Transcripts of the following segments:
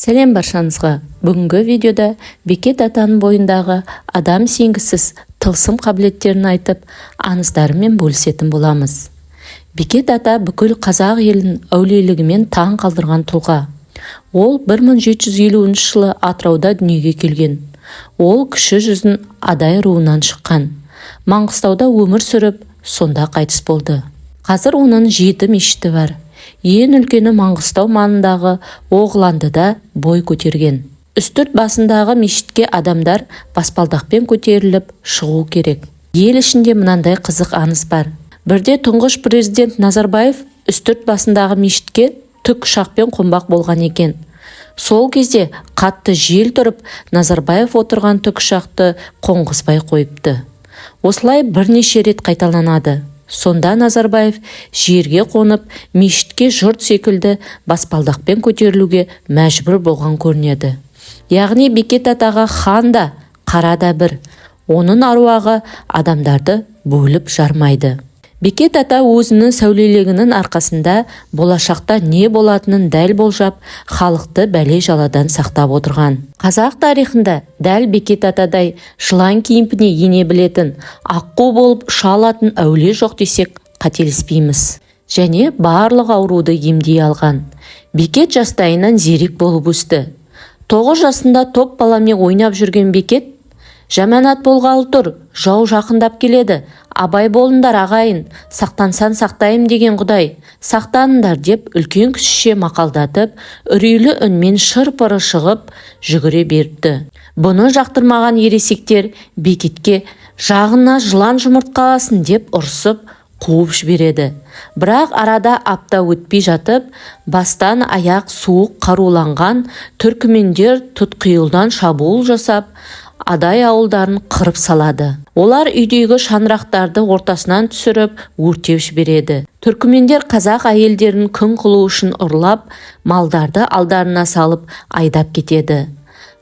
Сәлем баршаңызға. Бүгінгі видеода Бекет атаның бойындағы адам сенгісіз тылсым қабілеттерін айтып, аңыздарымен бөлісетін боламыз. Бекет ата бүкіл қазақ елін әулиелігімен таң қалдырған тұлға. Ол 1750 жылы Атырауда дүниеге келген. Ол кіші жүздің Адай руынан шыққан. Маңғыстауда өмір сүріп, сонда қайтыс болды. Қазір оның 7 мешіті бар. Ең үлкені Маңғыстау маңындағы Оғландыда бой көтерген. Үстірт басындағы мешітке адамдар баспалдақпен көтеріліп шығу керек. Ел ішінде мынандай қызық аңыз бар. Бірде тұңғыш президент Назарбаев үстірт басындағы мешітке тік ұшақпен қонбақ болған екен. Сол кезде қатты жел тұрып, Назарбаев отырған тік ұшақты қонғызбай қойыпты. Осылай бірнеше рет қайталанады. Сонда Назарбаев жерге қонып, мешітке жұрт секілді баспалдақпен көтерілуге мәжбүр болған көрінеді. Яғни Бекет атаға хан да, қара да бір. Оның аруағы адамдарды бөліп жармайды. Бекет ата өзінің сәулелігінің арқасында болашақта не болатынын дәл болжап, халықты бәле жаладан сақтап отырған. Қазақ тарихында дәл Бекет атадай жылан кейпіне ене білетін, аққу болып ұша алатын әулие жоқ десек қателеспейміз. Және барлық ауруды емдей алған. Бекет жастайынан зерек болып өсті. 9 жасында топ баламен ойнап жүрген Бекет, «Жаманат болғалы тұр, жау жақындап келеді, абай болыңдар ағайын, сақтансаң сақтайым деген Құдай, сақтаныңдар» деп үлкен кішіше мақалдатып, үрейлі үнмен шыр-пыры шығып жүгіре беріпті. Бұны жақтырмаған ересектер Бекетке «Жағына жылан жұмыртқаласын» деп ұрсып қуып жібереді. Бірақ арада апта өтпей жатып, бастан аяқ суық қаруланған түркімендер тұтқиылдан шабуыл жасап, Адай ауылдарын қырып салады. Олар үйдегі шаңырақтарды ортасынан түсіріп, өртеп жібереді. Түркімендер қазақ әйелдерін күң қылу үшін ұрлап, малдарды алдарына салып айдап кетеді.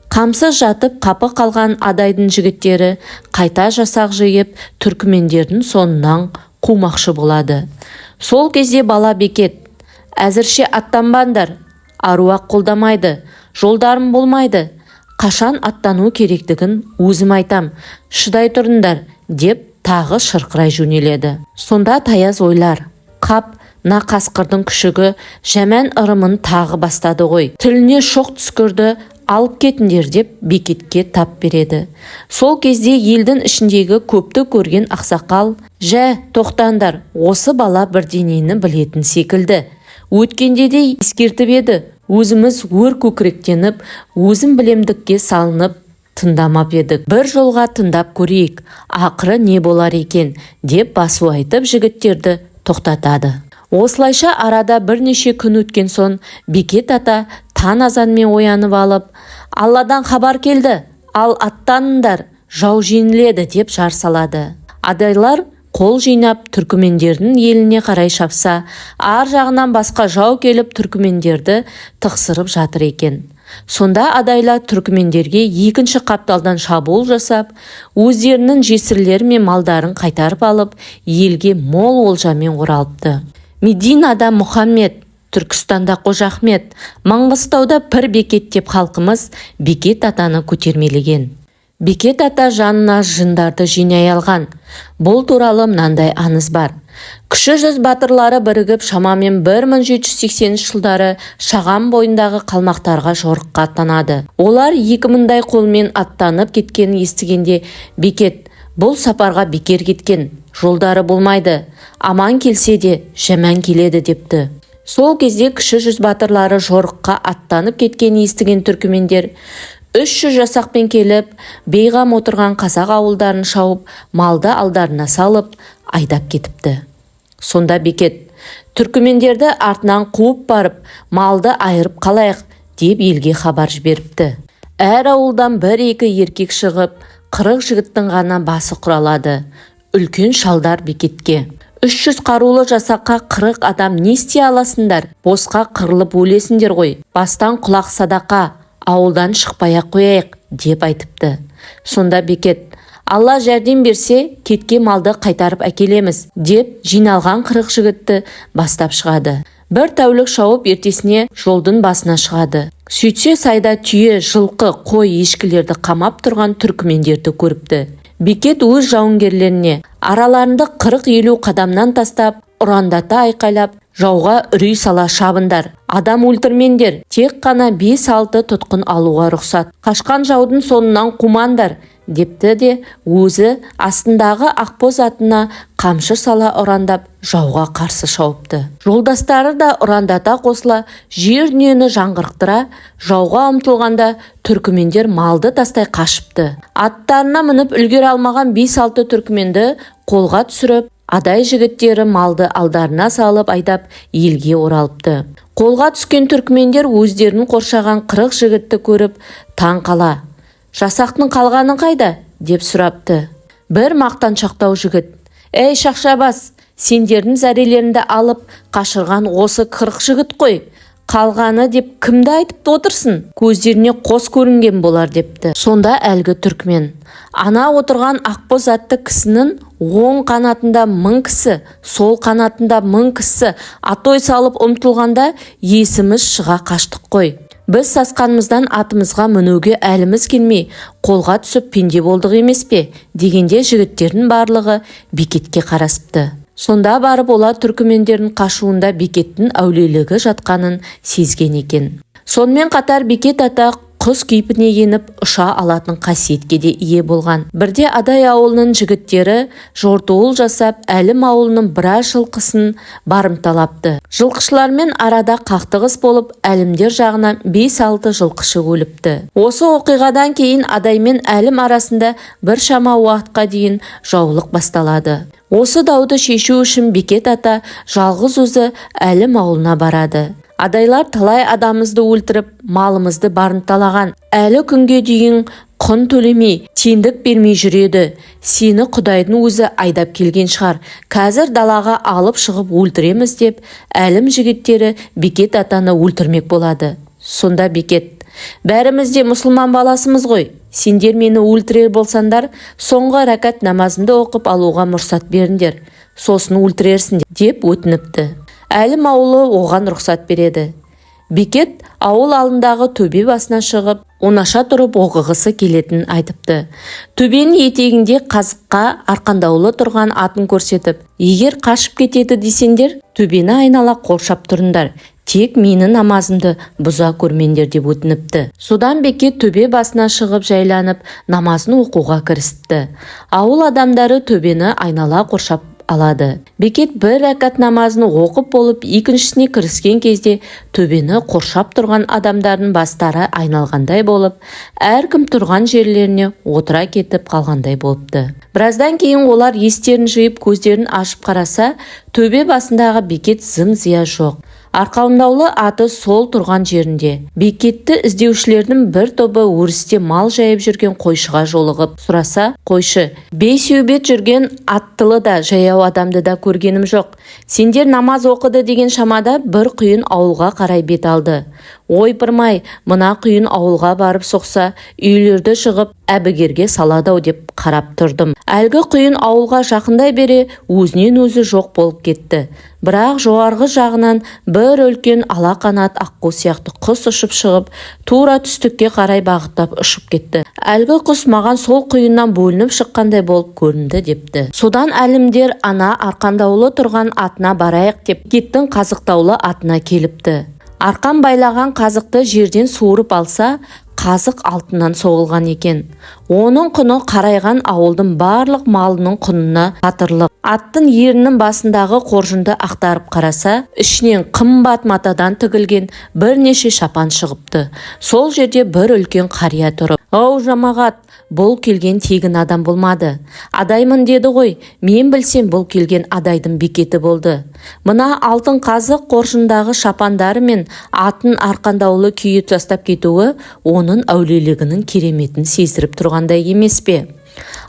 Қамсыз жатып қапы қалған Адайдың жігіттері қайта жасақ жиып, түркімендердің соңынан қумақшы болады. Сол кезде бала Бекет: «Әзірше аттанбаңдар, аруақ қолдамайды, жолдарым болмайды. Қашан аттану керектігін өзім айтам, шыдай тұрыңдар» деп тағы шырқырай жөнеледі. Сонда таяз ойлар: «Қап, на қасқырдың күшігі жаман ырымын тағы бастады ғой. Тіліне шоқ түскірді, алып кетіңдер» деп Бекетке тап береді. Сол кезде елдің ішіндегі көпті көрген ақсақал: «Жә, тоқтаңдар, осы бала бірдеңені білетін секілді. Өткенде де ескертіп еді, өзіміз өр көкіректеніп, өзім білемдікке салынып, тыңдамап едік. Бір жолға тыңдап көрейік, ақыры не болар екен» деп басу айтып жігіттерді тоқтатады. Осылайша арада бірнеше күн өткен соң Бекет ата таң азанмен оянып алып: «Алладан хабар келді, ал аттаныңдар, жау жеңіледі» деп жар салады. Адайлар қол жинап түркімендердің еліне қарай шапса, ар жағынан басқа жау келіп түркімендерді тықсырып жатыр екен. Сонда адайлар түркімендерге екінші қапталдан шабуыл жасап, өздерінің жесірлері мен малдарын қайтарып алып, елге мол олжамен оралыпты. Мединада Мұхаммед, Түркістанда Қожа Ахмет, Маңғыстауда Пір Бекет деп халқымыз Бекет атаны көтермелеген. Бекет ата жанына жындарды жинай алған. Бұл туралы мынандай аңыз бар. Кіші жүз батырлары бірігіп шамамен 1780 жылдары Шаған бойындағы қалмақтарға жорыққа аттанады. Олар 2000-дай қолмен аттанып кеткенін естігенде Бекет: «Бұл сапарға бекер кеткен, жолдары болмайды, аман келсе де жаман келеді» депті. Сол кезде кіші жүз батырлары жорыққа аттанып кеткенін естіген түркімендер 300 жасақпен келіп, бейғам отырған қазақ ауылдарын шауып, малды алдарына салып, айдап кетіпті. Сонда Бекет: «Түркімендерді артынан қуып барып, малды айырып қалайық» деп елге хабар жіберіпті. Әр ауылдан 1-2 еркек шығып, 40 жігіттің ғана басы құралады. Үлкен шалдар Бекетке: «300 қарулы жасаққа 40 адам не істей аласыңдар? Босқа қырылып өлесіңдер ғой. Бастан құлақ садақа, ауылдан шықпай-ақ қояйық» деп айтыпты. Сонда Бекет: «Алла жәрдем берсе, кеткен малды қайтарып әкелеміз» деп жиналған 40 жігітті бастап шығады. Бір тәулік шауып ертесіне жолдың басына шығады. Сөйтсе сайда түйе, жылқы, қой, ешкілерді қамап тұрған түркімендерді көріпті. Бекет өз жауынгерлеріне араларында 40-50 қадамнан тастап, ұрандата айқайлап, жауға үрей сала шабындар. Адам өлтірмендер, тек қана 5-6 тұтқын алуға рұқсат. Қашқан жаудың соңынан қумандар, депті де өзі астындағы ақбоз атына қамшы сала ұрандап жауға қарсы шауыпты. Жолдастары да ұрандата қосыла жер дүниені жаңғырықтыра жауға ұмтылғанда түркімендер малды тастай қашыпты. Аттарына мініп үлгер алмаған 5-6 түркіменді қолға түсіріп, адай жігіттері малды алдарына салып айдап елге оралыпты. Қолға түскен түркімендер өздерін қоршаған 40 жігітті көріп таң қала. Жасақтың қалғаны қайда? Деп сұрапты. Бір мақтаншақтау жігіт. Ей Шақшабас, сендердің зәрелеріңді алып қашырған осы 40 жігіт қой. Қалғаны деп кімді айтып отырсын? Көздеріне қос көрінген болар депті. Сонда әлгі түркмен. Ана отырған ақбоз атты кісінің оң қанатында 1000 кісі, сол қанатында 1000 кісі атой салып ұмтылғанда есіміз шыға қаштық қой. Біз сасқанымыздан атымызға мінуге әліміз келмей, қолға түсіп пенде болдық емес пе? Дегенде жігіттердің барлығы Бекетке қарасыпты. Сонда барып олар түркімендердің қашуында Бекеттің әулиелігі жатқанын сезген екен. Сонымен қатар Бекет ата құс кейпіне еніп ұша алатын қасиетке де ие болған. Бірде Адай ауылының жігіттері жортуыл жасап, Әлім ауылының біраз жылқысын барымталапты. Жылқышылармен арада қақтығыс болып, Әлімдер жағынан 5-6 жылқышы өліпті. Осы оқиғадан кейін Адай мен Әлім арасында бір шама уақытқа дейін жаулық басталады. Осы дауды шешу үшін Бекет ата жалғыз өзі Әлім ауылына барады. Адайлар талай адамымызды өлтіріп, малымызды барымталаған. Әлі күнге дейін құн төлемей, тендік бермей жүреді. Сені Құдайдың өзі айдап келген шығар. Қазір далаға алып шығып өлтіреміз деп, Әлім жігіттері Бекет атаны өлтірмек болады. Сонда Бекет: бәріміз де мұсылман баласымыз ғой. Сендер мені өлтірер болсандар, соңғы рәкат намазымды оқып алуға мұрсат беріңдер. Сосын өлтірерсіңдер деп өтініпті. Әлім ауылы оған рұқсат береді. Бекет ауыл алдындағы төбе басына шығып, оңаша тұрып оқығысы келетінін айтыпты. Төбенің етегінде қазыққа арқандаулы тұрған атын көрсетіп, егер қашып кетеді десеңдер, төбені айнала қоршап тұрыңдар. Тек менің намазымды бұза көрмеңдер деп өтініпті. Содан Бекет төбе басына шығып жайланып, намазын оқуға кірісті. Ауыл адамдары төбені айнала қоршап алады. Бекет бір рәкат намазын оқып болып, екіншісіне кіріскен кезде төбені қоршап тұрған адамдардың бастары айналғандай болып, әркім тұрған жерлеріне отыра кетіп қалғандай болыпты. Біраздан кейін олар естерін жиып көздерін ашып қараса, төбе басындағы Бекет зым-зия жоқ. Арқалымдаулы аты сол тұрған жерінде. Бекетті іздеушілердің бір тобы өрісте мал жайып жүрген қойшыға жолығып сұраса, қойшы: бейсеубет жүрген аттылы да жаяу адамды да көргенім жоқ. Сендер намаз оқыды деген шамада бір құйын ауылға қарай бет алды. Ойпырмай, мына құйын ауылға барып соқса, үйлерді шығып әбігерге салады-ау деп қарап тұрдым. Әлгі құйын ауылға жақындай бере өзінен өзі жоқ болып кетті. Бірақ жоғарғы жағынан бір үлкен ала қанат аққу сияқты құс ұшып шығып, тура түстікке қарай бағыттап ұшып кетті. Әлгі құс маған сол құйыннан бөлініп шыққандай болып көрінді депті. Содан Әлімдер ана арқандаулы тұрған атына барайық деп Бекеттің қазықтаулы атына келіпті. Арқан байлаған қазықты жерден суырып алса, қазық алтыннан соғылған екен. Оның құны қарайған ауылдың барлық малының құнына қатырлық. Аттың ерінің басындағы қоржынды ақтарып қараса, ішінен қымбат матадан тігілген бірнеше шапан шығыпты. Сол жерде бір үлкен қария тұрып: «Ау жамағат, бұл келген тегін адам болмады. Адаймын деді ғой, мен білсем бұл келген Адайдың Бекеті болды. Мына алтын қазық қоржындағы шапандары мен атын арқандаулы күйі тастап кетуі оның әулиелігінің кереметін сездіріп тұрғандай емес пе?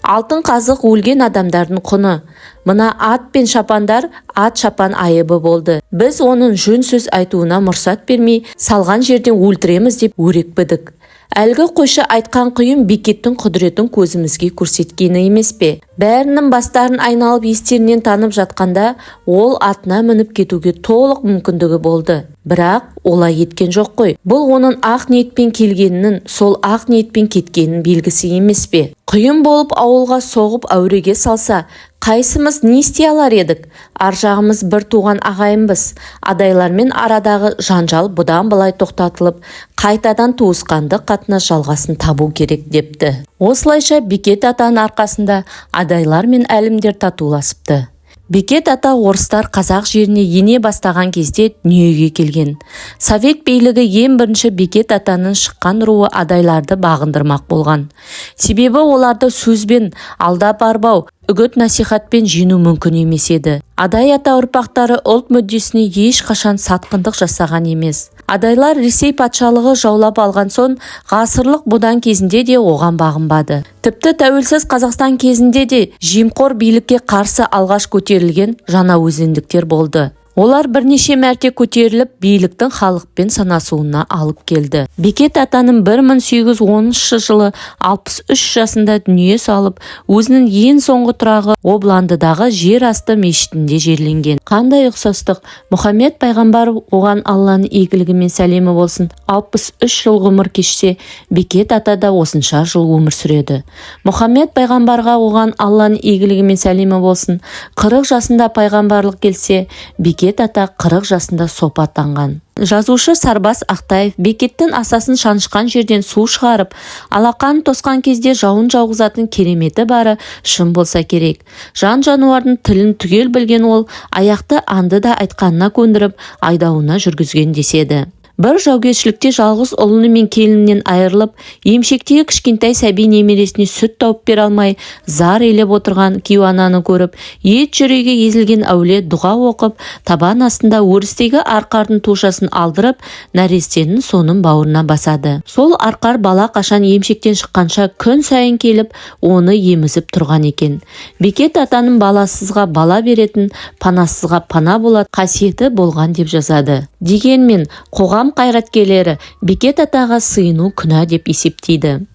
Алтын қазық өлген адамдардың құны. Мына ат пен шапандар ат шапан айыбы болды. Біз оның жөн сөз айтуына мұрсат бермей, салған жерден өлтіреміз деп өрекпідік. Әлгі қойшы айтқан құйым Бекеттің құдіретін көзімізге көрсеткені емес пе? Бәрінің бастарын айналып естерінен танып жатқанда, ол атына мініп кетуге толық мүмкіндігі болды. Бірақ олай еткен жоқ қой. Бұл оның ақ ниетпен келгенінің, сол ақ ниетпен кеткенінің белгісі емес пе? Құйын болып ауылға соғып әуреге салса, қайсымыз не істей алар едік? Аржағымыз бір туған ағайынбыз. Адайлармен арадағы жанжал бұдан былай тоқтатылып, қайтадан туысқандық қатынас жалғасын табу керек депті. Осылайша Бекет атаның арқасында адайлар мен әлімдер татуласыпты. Бекет ата орыстар қазақ жеріне ене бастаған кезде дүниеге келген. Совет билігі ең бірінші Бекет атаның шыққан руы адайларды бағындырмақ болған. Себебі оларды сөзбен алдап арбау, үгіт насихатпен жеңу мүмкін емес еді. Адай ата ұрпақтары ұлт мүддесіне ешқашан сатқындық жасаған емес. Адайлар Ресей патшалығы жаулап алған соң, ғасырлық бұдан кезінде де оған бағынбады. Тіпті тәуелсіз Қазақстан кезінде де жемқор билікке қарсы алғаш көтерілген жаңаөзендіктер болды. Олар бірнеше мәрте көтеріліп, биліктің халықпен санасуына алып келді. Бекет атаның 1810 жылы 63 жасында дүние салып, өзінің ең соңғы тұрағы Обландыдағы жер асты мешітінде жерленген. Қандай ұқсастық! Мұхаммед пайғамбар, оған Алланың игілігімен сәлемі болсын, 63 жыл ғұмыр кешсе, Бекет ата да осынша жыл өмір сүреді. Мұхаммед пайғамбарға, оған Алланың игілігімен сәлемі болсын, 40 жасында пайғамбарлық келсе, Бекет ата 40 жасында сопа аттанған. Жазушы Сарбас Ақтаев Бекеттің асасын шанышқан жерден су шығарып, алақанын тосқан кезде жауын жауғызатын кереметі бары шын болса керек. Жан-жануардың тілін түгел білген ол, аяқты аңды да айтқанына көндіріп, айдауына жүргізген деседі. Бір жаугершілікте жалғыз ұлыны мен келінінен айырылып, емшектегі кішкентай сәби немересіне сүт тауып бере алмай, зар елеп отырған кейуананы көріп, ет жүрегі езілген әулие дұға оқып, табан астында өрістегі арқардың тушасын алдырып, нәрестенің соның бауырына басады. Сол арқар бала қашан емшектен шыққанша күн сайын келіп, оны емізіп тұрған екен. Бекет атаның баласызға бала беретін, панасызға пана болады қасиеті болған деп жазады. Дегенмен, қоғам қайраткерлері Бекет атаға сыйыну күнә деп есептейді.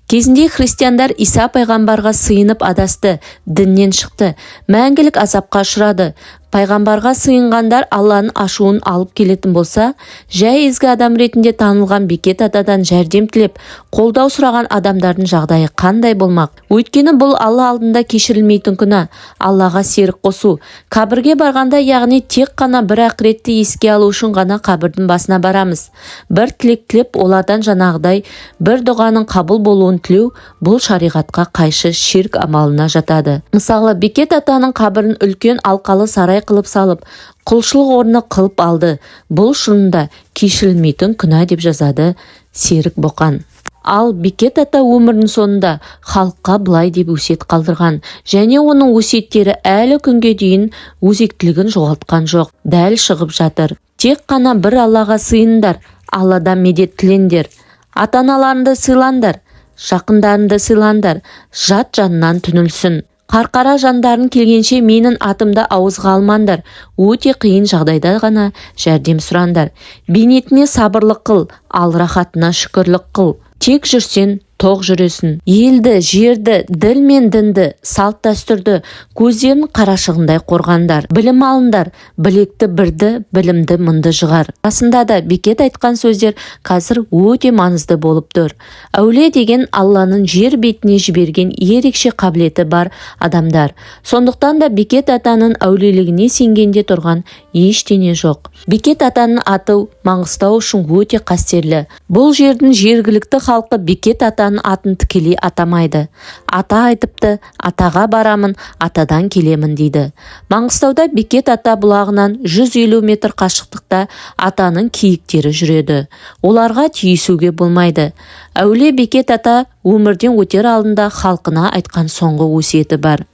Кезінде христиандар Иса пайғамбарға сыйынып адасты, діннен шықты, мәңгілік азапқа ұшырады. Пайғамбарға сыйынғандар Алланың ашуын алып келетін болса, жай ізгі адам ретінде танылған Бекет атадан жәрдем тілеп, қолдау сұраған адамдардың жағдайы қандай болмақ? Өйткені бұл Алла алдында кешірілмейтін күнә, Аллаға серік қосу. Қабірге барғанда, яғни тек қана бір ақыретті еске алу үшін ғана қабірдің басына барамыз. Бір тілек тілеп, олардан жаңағыдай бір дұғаның қабыл болуын тілеу, бұл шариғатқа қайшы ширк амалына жатады. Мысалы, Бекет атаның қабірін үлкен алқалы сарай қылып салып, құлшылық орны қылып алды. Бұл шынында кешірілмейтін күнә деп жазады Серік Боқан. Ал Бекет ата өмірінің соңында халыққа былай деп өсиет қалдырған, және оның өсиеттері әлі күнге дейін өзектілігін жоғалтқан жоқ, дәл шығып жатыр. Тек қана бір Аллаға сыйындар, Алладан медет тілеңдер, ата-аналарыңды сыйлаңдар, жақындарыңды сыйлаңдар, жат жанынан түңілсін. Қарқара жандарын келгенше менің атымда ауызға алмаңдар, өте қиын жағдайда ғана жәрдем сұраңдар. Бейнетіне сабырлық қыл, ал рахатына шүкірлік қыл. Тек жүрсен, тоқ жүресін. Елді, жерді, діл мен дінді, салт дәстүрді, көздерін қарашығындай қорғандар. Білім алындар, білекті бірді, білімді мыңды жығар. Расында да Бекет айтқан сөздер қазір өте маңызды болып тұр. Әулие деген Алланың жер бетіне жіберген ерекше қабілеті бар адамдар. Сондықтан да Бекет атаның әулиелігіне сенгенде тұрған ештеңе жоқ. Бекет атаның аты Маңғыстау үшін өте қастерлі. Бұл жердің жергілікті халқы Бекет атаның атын тікелей атамайды. Ата айтыпты, атаға барамын, атадан келемін дейді. Маңғыстауда Бекет ата бұлағынан 150 метр қашықтықта атаның киіктері жүреді. Оларға тиісуге болмайды. Әулие Бекет ата өмірден өтер алдында халқына айтқан соңғы өсиеті бар.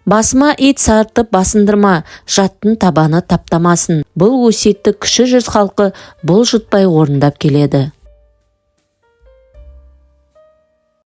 Басыма ит сартып басындырма, жаттың табаны таптамасын. Бұл өсиетті кіші жүз халқы бұл жұтпай орындап келеді.